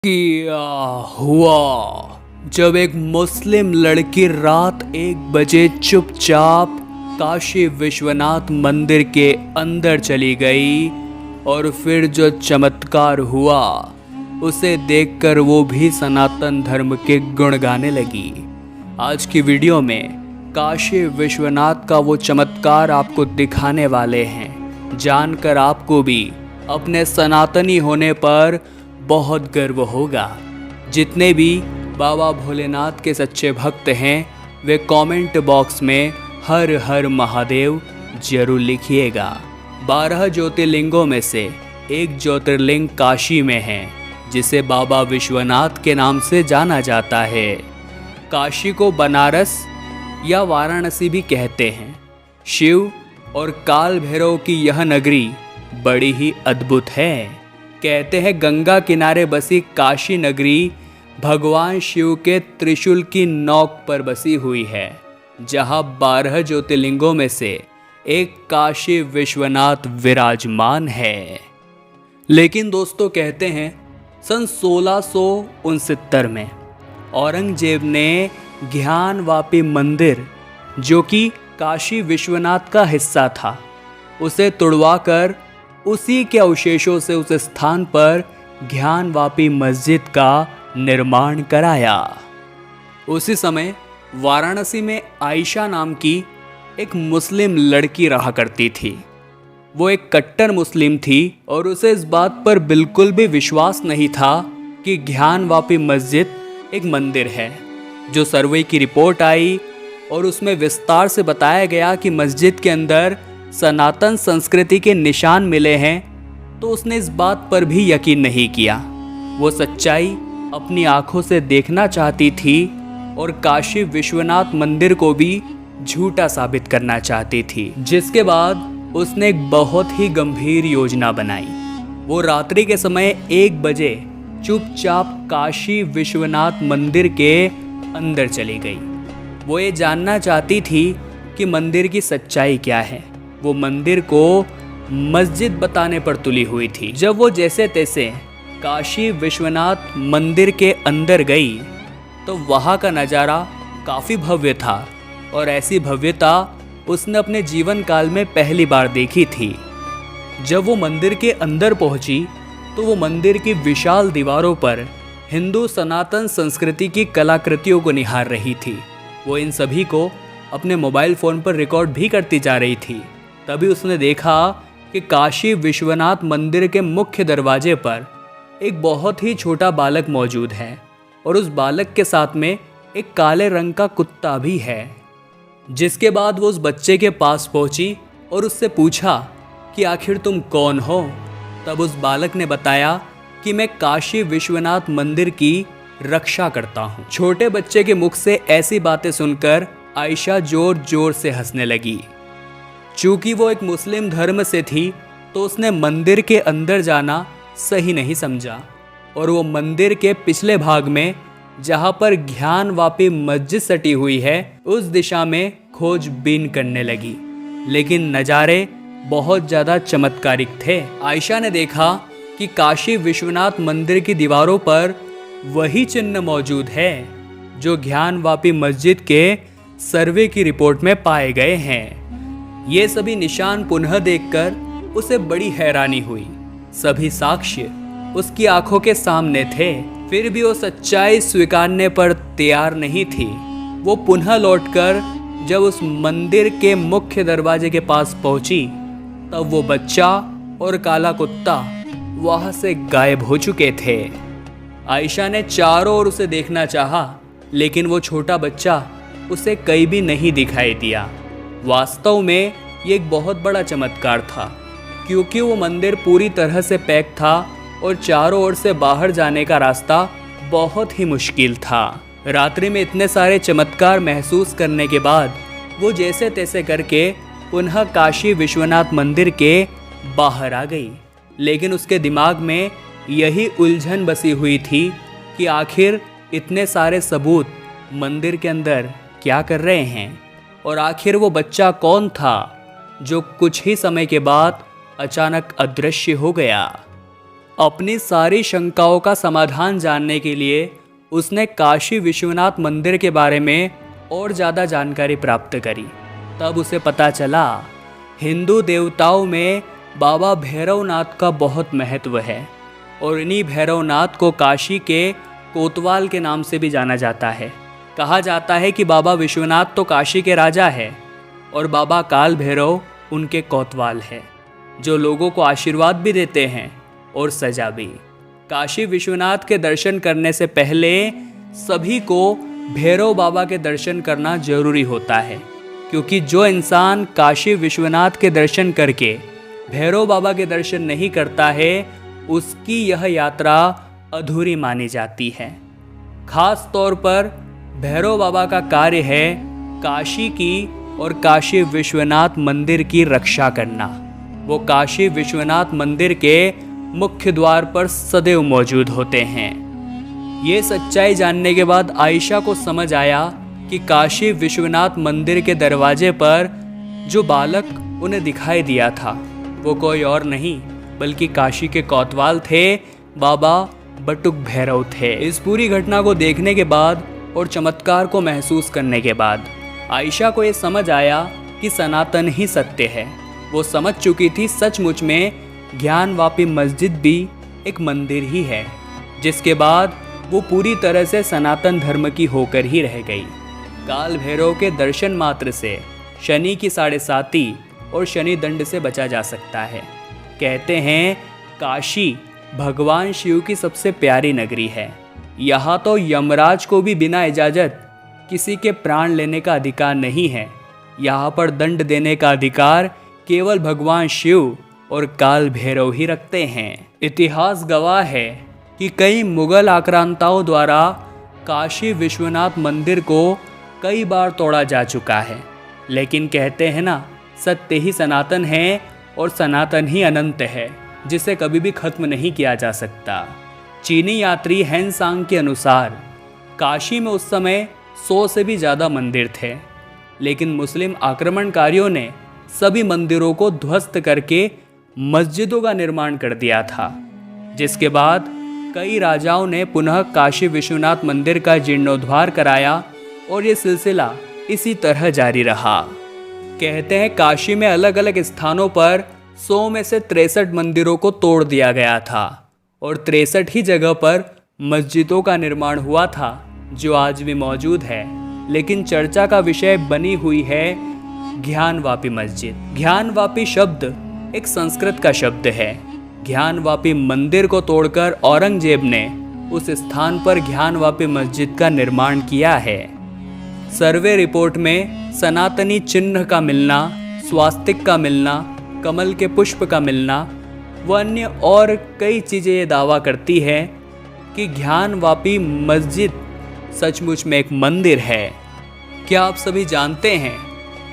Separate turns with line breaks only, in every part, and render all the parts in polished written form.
क्या हुआ जब एक मुस्लिम लड़की रात 1 बजे चुपचाप काशी विश्वनाथ मंदिर के अंदर चली गई और फिर जो चमत्कार हुआ उसे देखकर वो भी सनातन धर्म के गुण गाने लगी। आज की वीडियो में काशी विश्वनाथ का वो चमत्कार आपको दिखाने वाले हैं। जानकर आपको भी अपने सनातनी होने पर बहुत गर्व होगा। जितने भी बाबा भोलेनाथ के सच्चे भक्त हैं वे कमेंट बॉक्स में हर हर महादेव जरूर लिखिएगा। 12 ज्योतिर्लिंगों में से एक ज्योतिर्लिंग काशी में है जिसे बाबा विश्वनाथ के नाम से जाना जाता है। काशी को बनारस या वाराणसी भी कहते हैं। शिव और काल भैरव की यह नगरी बड़ी ही अद्भुत है। कहते हैं गंगा किनारे बसी काशी नगरी भगवान शिव के त्रिशूल की नोक पर बसी हुई है, जहां 12 ज्योतिर्लिंगों में से एक काशी विश्वनाथ विराजमान है। लेकिन दोस्तों कहते हैं सन 1669 में औरंगजेब ने ज्ञानवापी मंदिर जो कि काशी विश्वनाथ का हिस्सा था उसे तुड़वाकर उसी के अवशेषों से उस स्थान पर ज्ञानवापी मस्जिद का निर्माण कराया। उसी समय वाराणसी में आयशा नाम की एक मुस्लिम लड़की रहा करती थी। वो एक कट्टर मुस्लिम थी और उसे इस बात पर बिल्कुल भी विश्वास नहीं था कि ज्ञानवापी मस्जिद एक मंदिर है। जो सर्वे की रिपोर्ट आई और उसमें विस्तार से बताया गया कि मस्जिद के अंदर सनातन संस्कृति के निशान मिले हैं, तो उसने इस बात पर भी यकीन नहीं किया। वो सच्चाई अपनी आंखों से देखना चाहती थी और काशी विश्वनाथ मंदिर को भी झूठा साबित करना चाहती थी। जिसके बाद उसने एक बहुत ही गंभीर योजना बनाई। वो रात्रि के समय 1 बजे चुपचाप काशी विश्वनाथ मंदिर के अंदर चली गई। वो ये जानना चाहती थी कि मंदिर की सच्चाई क्या है। वो मंदिर को मस्जिद बताने पर तुली हुई थी। जब वो जैसे तैसे काशी विश्वनाथ मंदिर के अंदर गई तो वहाँ का नज़ारा काफ़ी भव्य था और ऐसी भव्यता उसने अपने जीवन काल में पहली बार देखी थी। जब वो मंदिर के अंदर पहुँची तो वो मंदिर की विशाल दीवारों पर हिंदू सनातन संस्कृति की कलाकृतियों को निहार रही थी। वो इन सभी को अपने मोबाइल फ़ोन पर रिकॉर्ड भी करती जा रही थी। तभी उसने देखा कि काशी विश्वनाथ मंदिर के मुख्य दरवाजे पर एक बहुत ही छोटा बालक मौजूद है और उस बालक के साथ में एक काले रंग का कुत्ता भी है। जिसके बाद वो उस बच्चे के पास पहुंची और उससे पूछा कि आखिर तुम कौन हो। तब उस बालक ने बताया कि मैं काशी विश्वनाथ मंदिर की रक्षा करता हूँ। छोटे बच्चे के मुख से ऐसी बातें सुनकर आयशा जोर जोर से हंसने लगी। चूँकि वो एक मुस्लिम धर्म से थी तो उसने मंदिर के अंदर जाना सही नहीं समझा और वो मंदिर के पिछले भाग में जहाँ पर ज्ञानवापी मस्जिद सटी हुई है उस दिशा में खोजबीन करने लगी। लेकिन नज़ारे बहुत ज़्यादा चमत्कारिक थे। आयशा ने देखा कि काशी विश्वनाथ मंदिर की दीवारों पर वही चिन्ह मौजूद है जो ज्ञानवापी मस्जिद के सर्वे की रिपोर्ट में पाए गए हैं। ये सभी निशान पुनः देखकर उसे बड़ी हैरानी हुई। सभी साक्ष्य उसकी आंखों के सामने थे, फिर भी वो सच्चाई स्वीकारने पर तैयार नहीं थी। वो पुनः लौटकर जब उस मंदिर के मुख्य दरवाजे के पास पहुंची तब वो बच्चा और काला कुत्ता वहां से गायब हो चुके थे। आयशा ने चारों ओर उसे देखना चाहा, लेकिन वो छोटा बच्चा उसे कहीं भी नहीं दिखाई दिया। वास्तव में ये एक बहुत बड़ा चमत्कार था, क्योंकि वो मंदिर पूरी तरह से पैक था और चारों ओर से बाहर जाने का रास्ता बहुत ही मुश्किल था। रात्रि में इतने सारे चमत्कार महसूस करने के बाद वो जैसे तैसे करके पुनः काशी विश्वनाथ मंदिर के बाहर आ गई। लेकिन उसके दिमाग में यही उलझन बसी हुई थी कि आखिर इतने सारे सबूत मंदिर के अंदर क्या कर रहे हैं और आखिर वो बच्चा कौन था जो कुछ ही समय के बाद अचानक अदृश्य हो गया। अपनी सारी शंकाओं का समाधान जानने के लिए उसने काशी विश्वनाथ मंदिर के बारे में और ज़्यादा जानकारी प्राप्त करी। तब उसे पता चला हिंदू देवताओं में बाबा भैरवनाथ का बहुत महत्व है और इन्हीं भैरवनाथ को काशी के कोतवाल के नाम से भी जाना जाता है। कहा जाता है कि बाबा विश्वनाथ तो काशी के राजा है और बाबा काल भैरव उनके कोतवाल है, जो लोगों को आशीर्वाद भी देते हैं और सजा भी। काशी विश्वनाथ के दर्शन करने से पहले सभी को भैरव बाबा के दर्शन करना जरूरी होता है, क्योंकि जो इंसान काशी विश्वनाथ के दर्शन करके भैरव बाबा के दर्शन नहीं करता है उसकी यह यात्रा अधूरी मानी जाती है। खास तौर पर भैरव बाबा का कार्य है काशी की और काशी विश्वनाथ मंदिर की रक्षा करना। वो काशी विश्वनाथ मंदिर के मुख्य द्वार पर सदैव मौजूद होते हैं। ये सच्चाई जानने के बाद आयशा को समझ आया कि काशी विश्वनाथ मंदिर के दरवाजे पर जो बालक उन्हें दिखाई दिया था वो कोई और नहीं बल्कि काशी के कोतवाल थे, बाबा बटुक भैरव थे। इस पूरी घटना को देखने के बाद और चमत्कार को महसूस करने के बाद आयशा को ये समझ आया कि सनातन ही सत्य है। वो समझ चुकी थी सचमुच में ज्ञानवापी मस्जिद भी एक मंदिर ही है, जिसके बाद वो पूरी तरह से सनातन धर्म की होकर ही रह गई। काल भैरव के दर्शन मात्र से शनि की 7.5 और शनि दंड से बचा जा सकता है। कहते हैं काशी भगवान शिव की सबसे प्यारी नगरी है। यहाँ तो यमराज को भी बिना इजाज़त किसी के प्राण लेने का अधिकार नहीं है। यहाँ पर दंड देने का अधिकार केवल भगवान शिव और काल भैरव ही रखते हैं। इतिहास गवाह है कि कई मुगल आक्रांताओं द्वारा काशी विश्वनाथ मंदिर को कई बार तोड़ा जा चुका है, लेकिन कहते हैं ना, सत्य ही सनातन है और सनातन ही अनंत है, जिसे कभी भी खत्म नहीं किया जा सकता। चीनी यात्री हेन सांग के अनुसार काशी में उस समय 100 से भी ज़्यादा मंदिर थे, लेकिन मुस्लिम आक्रमणकारियों ने सभी मंदिरों को ध्वस्त करके मस्जिदों का निर्माण कर दिया था, जिसके बाद कई राजाओं ने पुनः काशी विश्वनाथ मंदिर का जीर्णोद्धार कराया और ये सिलसिला इसी तरह जारी रहा। कहते हैं काशी में अलग अलग स्थानों पर 100 में से 63 मंदिरों को तोड़ दिया गया था और 63 ही जगह पर मस्जिदों का निर्माण हुआ था, जो आज भी मौजूद है। लेकिन चर्चा का विषय बनी हुई है ज्ञानवापी मस्जिद। ज्ञानवापी शब्द एक संस्कृत का शब्द है। ज्ञानवापी मंदिर को तोड़कर औरंगजेब ने उस स्थान पर ज्ञानवापी मस्जिद का निर्माण किया है। सर्वे रिपोर्ट में सनातनी चिन्ह का मिलना, स्वास्तिक का मिलना, कमल के पुष्प का मिलना व अन्य और कई चीज़ें ये दावा करती है कि ज्ञानवापी मस्जिद सचमुच में एक मंदिर है। क्या आप सभी जानते हैं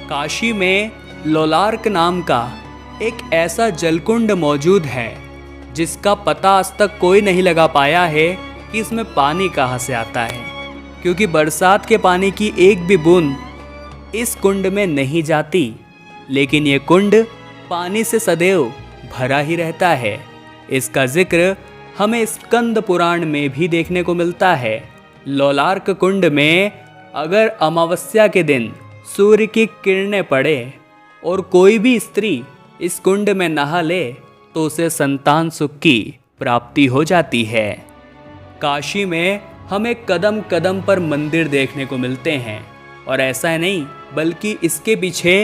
काशी में लोलार्क नाम का एक ऐसा जलकुंड मौजूद है जिसका पता आज तक कोई नहीं लगा पाया है कि इसमें पानी कहाँ से आता है, क्योंकि बरसात के पानी की एक भी बूंद इस कुंड में नहीं जाती, लेकिन ये कुंड पानी से सदैव भरा ही रहता है। इसका जिक्र हमें स्कंद पुराण में भी देखने को मिलता है। लोलार्क कुंड में अगर अमावस्या के दिन सूर्य की किरणें पड़े और कोई भी स्त्री इस कुंड में नहा ले तो उसे संतान सुख की प्राप्ति हो जाती है। काशी में हमें कदम कदम पर मंदिर देखने को मिलते हैं और ऐसा ही नहीं बल्कि इसके पीछे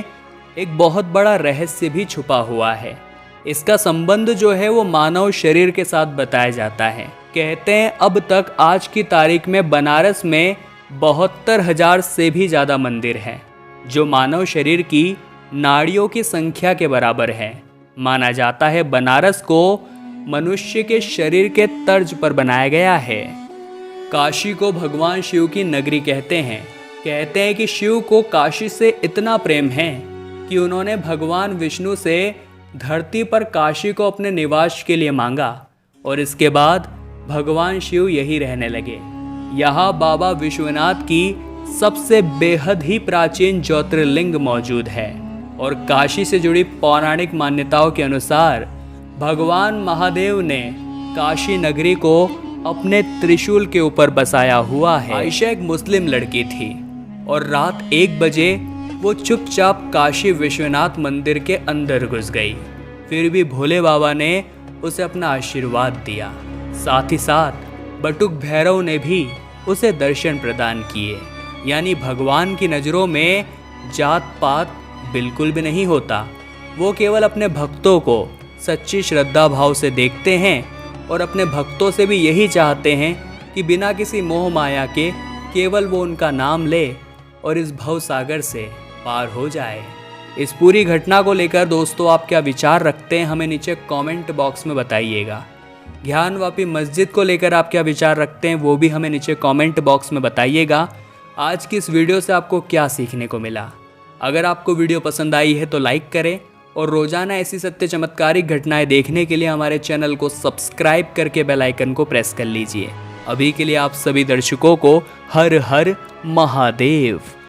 एक बहुत बड़ा रहस्य भी छुपा हुआ है। इसका संबंध जो है वो मानव शरीर के साथ बताया जाता है। कहते हैं अब तक आज की तारीख में बनारस में 72,000 से भी ज़्यादा मंदिर हैं, जो मानव शरीर की नाड़ियों की संख्या के बराबर है। माना जाता है बनारस को मनुष्य के शरीर के तर्ज पर बनाया गया है। काशी को भगवान शिव की नगरी कहते हैं। कहते हैं कि शिव को काशी से इतना प्रेम है कि उन्होंने भगवान विष्णु से धरती पर काशी को अपने निवास के लिए मांगा और इसके बाद भगवान शिव यही रहने लगे। यहाँ बाबा विश्वनाथ की सबसे बेहद ही प्राचीन ज्योतिर्लिंग मौजूद है और काशी से जुड़ी पौराणिक मान्यताओं के अनुसार भगवान महादेव ने काशी नगरी को अपने त्रिशूल के ऊपर बसाया हुआ है। आयशा एक मुस्लिम लड़की थी और रात 1 बजे वो चुपचाप काशी विश्वनाथ मंदिर के अंदर घुस गई। फिर भी भोले बाबा ने उसे अपना आशीर्वाद दिया। साथ ही साथ बटुक भैरव ने भी उसे दर्शन प्रदान किए। यानी भगवान की नज़रों में जात पात बिल्कुल भी नहीं होता। वो केवल अपने भक्तों को सच्ची श्रद्धा भाव से देखते हैं और अपने भक्तों से भी यही चाहते हैं कि बिना किसी मोह माया के केवल वो उनका नाम ले और इस भव सागर से पार हो जाए। इस पूरी घटना को लेकर दोस्तों आप क्या विचार रखते हैं, हमें नीचे कमेंट बॉक्स में बताइएगा। ज्ञानवापी मस्जिद को लेकर आप क्या विचार रखते हैं वो भी हमें नीचे कमेंट बॉक्स में बताइएगा। आज की इस वीडियो से आपको क्या सीखने को मिला। अगर आपको वीडियो पसंद आई है तो लाइक करें और रोजाना ऐसी सत्य चमत्कारिक घटनाएं देखने के लिए हमारे चैनल को सब्सक्राइब करके बेल आइकन को प्रेस कर लीजिए। अभी के लिए आप सभी दर्शकों को हर हर महादेव।